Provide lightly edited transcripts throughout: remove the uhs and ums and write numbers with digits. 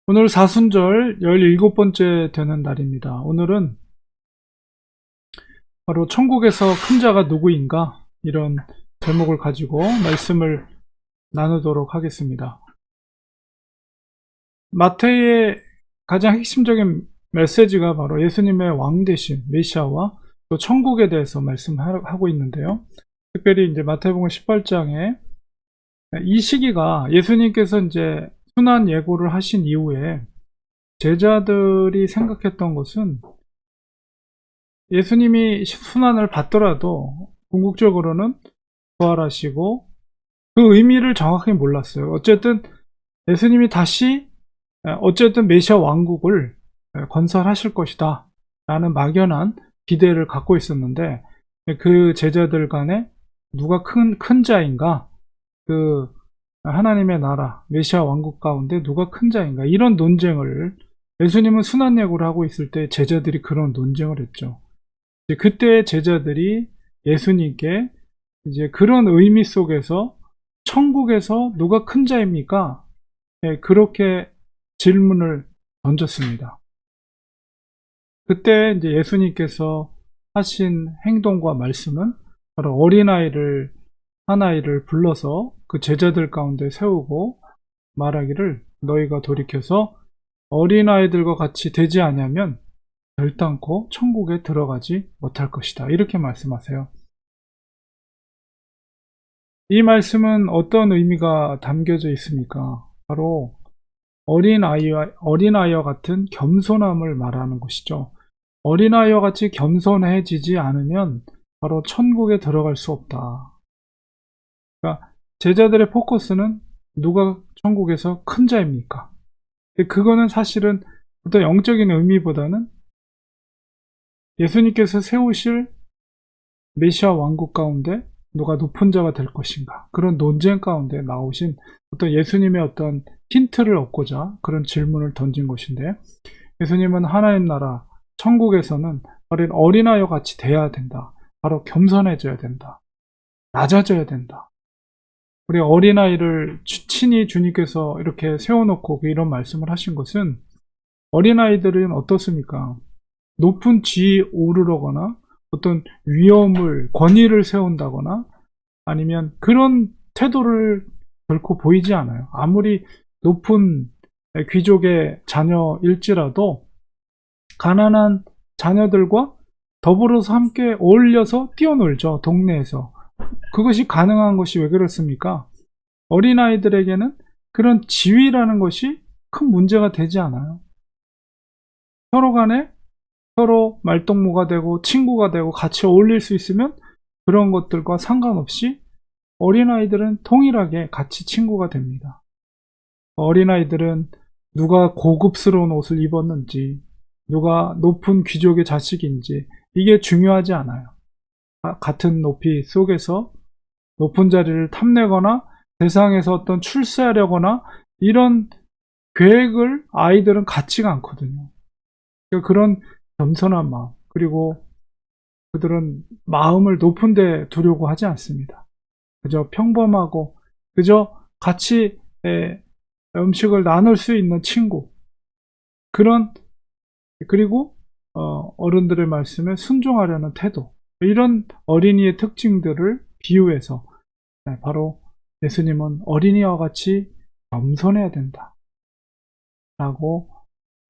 오늘 사순절 17번째 되는 날입니다. 오늘은 바로 천국에서 큰 자가 누구인가? 이런 제목을 가지고 말씀을 나누도록 하겠습니다. 마태의 가장 핵심적인 메시지가 바로 예수님의 왕 대신 메시아와 또 천국에 대해서 말씀하고 있는데요. 특별히 이제 마태복음 18장에 이 시기가 예수님께서 이제 순환 예고를 하신 이후에 제자들이 생각했던 것은 예수님이 순환을 받더라도 궁극적으로는 부활하시고 그 의미를 정확히 몰랐어요. 어쨌든 예수님이 다시 어쨌든 메시아 왕국을 건설하실 것이다 라는 막연한 기대를 갖고 있었는데, 그 제자들 간에 누가 큰 자인가, 그 하나님의 나라 메시아 왕국 가운데 누가 큰 자인가, 이런 논쟁을 예수님은 순환예고를 하고 있을 때 제자들이 그런 논쟁을 했죠. 그때 제자들이 예수님께 이제 그런 의미 속에서 천국에서 누가 큰 자입니까? 네, 그렇게 질문을 던졌습니다. 그때 이제 예수님께서 하신 행동과 말씀은 바로 한 아이를 불러서 그 제자들 가운데 세우고 말하기를, 너희가 돌이켜서 어린아이들과 같이 되지 아니하면 결단코 천국에 들어가지 못할 것이다, 이렇게 말씀하세요. 이 말씀은 어떤 의미가 담겨져 있습니까? 바로 어린아이와 같은 겸손함을 말하는 것이죠. 어린아이와 같이 겸손해지지 않으면 바로 천국에 들어갈 수 없다. 그러니까 제자들의 포커스는 누가 천국에서 큰 자입니까? 그거는 사실은 어떤 영적인 의미보다는 예수님께서 세우실 메시아 왕국 가운데 누가 높은 자가 될 것인가, 그런 논쟁 가운데 나오신 어떤 예수님의 어떤 힌트를 얻고자 그런 질문을 던진 것인데, 예수님은 하나님 나라 천국에서는 어린아이와 같이 돼야 된다, 바로 겸손해져야 된다, 낮아져야 된다. 우리 어린아이를 친히 주님께서 이렇게 세워놓고 이런 말씀을 하신 것은, 어린아이들은 어떻습니까? 높은 지위에 오르려거나 어떤 위험을, 권위를 세운다거나 아니면 그런 태도를 결코 보이지 않아요. 아무리 높은 귀족의 자녀일지라도 가난한 자녀들과 더불어서 함께 어울려서 뛰어놀죠, 동네에서. 그것이 가능한 것이 왜 그렇습니까? 어린아이들에게는 그런 지위라는 것이 큰 문제가 되지 않아요. 서로 간에 서로 말동무가 되고 친구가 되고 같이 어울릴 수 있으면 그런 것들과 상관없이 어린아이들은 동일하게 같이 친구가 됩니다. 어린아이들은 누가 고급스러운 옷을 입었는지, 누가 높은 귀족의 자식인지, 이게 중요하지 않아요. 같은 높이 속에서 높은 자리를 탐내거나 세상에서 어떤 출세하려거나 이런 계획을 아이들은 갖지가 않거든요. 그러니까 그런 겸손한 마음, 그리고 그들은 마음을 높은 데 두려고 하지 않습니다. 그저 평범하고 그저 같이 음식을 나눌 수 있는 친구, 그런, 그리고 어른들의 말씀에 순종하려는 태도, 이런 어린이의 특징들을 비유해서 바로 예수님은 어린이와 같이 겸손해야 된다 라고,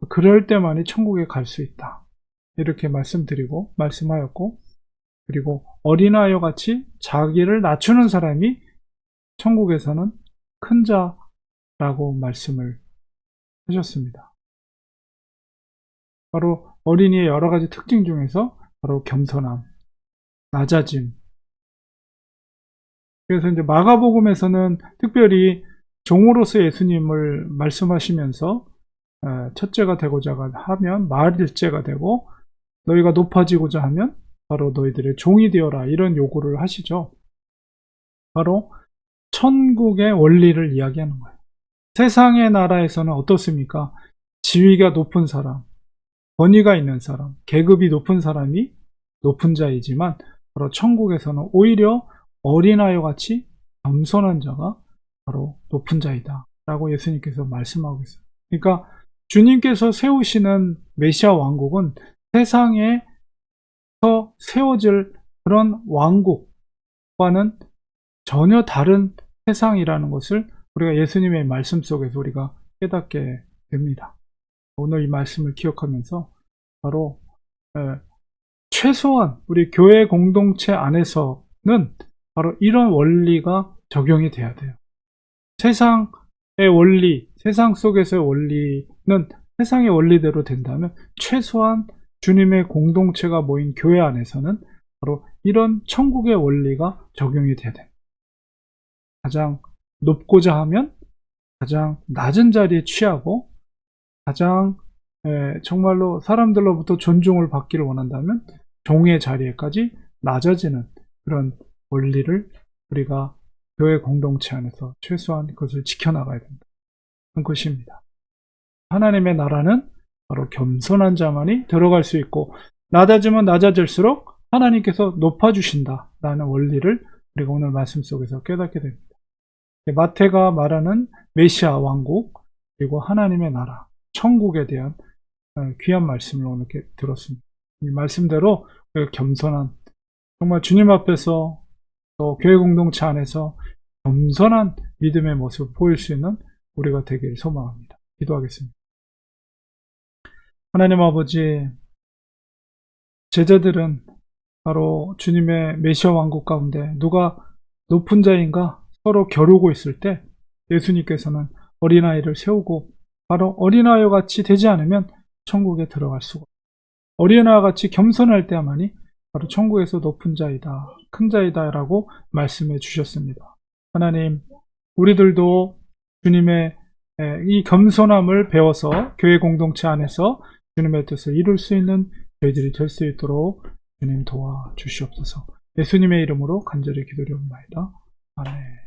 그럴 때만이 천국에 갈 수 있다, 이렇게 말씀하였고, 그리고 어린아이와 같이 자기를 낮추는 사람이 천국에서는 큰 자라고 말씀을 하셨습니다. 바로 어린이의 여러 가지 특징 중에서 바로 겸손함, 낮아짐. 그래서 이제 마가복음에서는 특별히 종으로서 예수님을 말씀하시면서 첫째가 되고자 하면 말일째가 되고, 너희가 높아지고자 하면 바로 너희들의 종이 되어라, 이런 요구를 하시죠. 바로 천국의 원리를 이야기하는 거예요. 세상의 나라에서는 어떻습니까? 지위가 높은 사람, 권위가 있는 사람, 계급이 높은 사람이 높은 자이지만, 바로 천국에서는 오히려 어린아이와 같이 겸손한 자가 바로 높은 자이다 라고 예수님께서 말씀하고 있어요. 그러니까 주님께서 세우시는 메시아 왕국은 세상에서 세워질 그런 왕국과는 전혀 다른 세상이라는 것을 우리가 예수님의 말씀 속에서 우리가 깨닫게 됩니다. 오늘 이 말씀을 기억하면서 바로 최소한 우리 교회 공동체 안에서는 바로 이런 원리가 적용이 돼야 돼요. 세상의 원리, 세상 속에서의 원리는 세상의 원리대로 된다면 최소한 주님의 공동체가 모인 교회 안에서는 바로 이런 천국의 원리가 적용이 돼야 됩니다. 가장 높고자 하면 가장 낮은 자리에 취하고 가장 정말로 사람들로부터 존중을 받기를 원한다면 종의 자리에까지 낮아지는 그런 원리를 우리가 교회 공동체 안에서 최소한 그것을 지켜나가야 된다. 그런 것입니다. 하나님의 나라는 바로 겸손한 자만이 들어갈 수 있고 낮아지면 낮아질수록 하나님께서 높아주신다라는 원리를 우리가 오늘 말씀 속에서 깨닫게 됩니다. 마태가 말하는 메시아 왕국 그리고 하나님의 나라 천국에 대한 귀한 말씀을 오늘 들었습니다. 이 말씀대로 겸손한 정말 주님 앞에서 또 교회 공동체 안에서 겸손한 믿음의 모습을 보일 수 있는 우리가 되기를 소망합니다. 기도하겠습니다. 하나님 아버지, 제자들은 바로 주님의 메시아 왕국 가운데 누가 높은 자인가 서로 겨루고 있을 때 예수님께서는 어린아이를 세우고 바로 어린아이와 같이 되지 않으면 천국에 들어갈 수가 없습니다. 어린아이와 같이 겸손할 때야만이 바로 천국에서 높은 자이다, 큰 자이다 라고 말씀해 주셨습니다. 하나님, 우리들도 주님의 이 겸손함을 배워서 교회 공동체 안에서 주님의 뜻을 이룰 수 있는 저희들이 될 수 있도록 주님 도와주시옵소서. 예수님의 이름으로 간절히 기도드립니다. 아멘.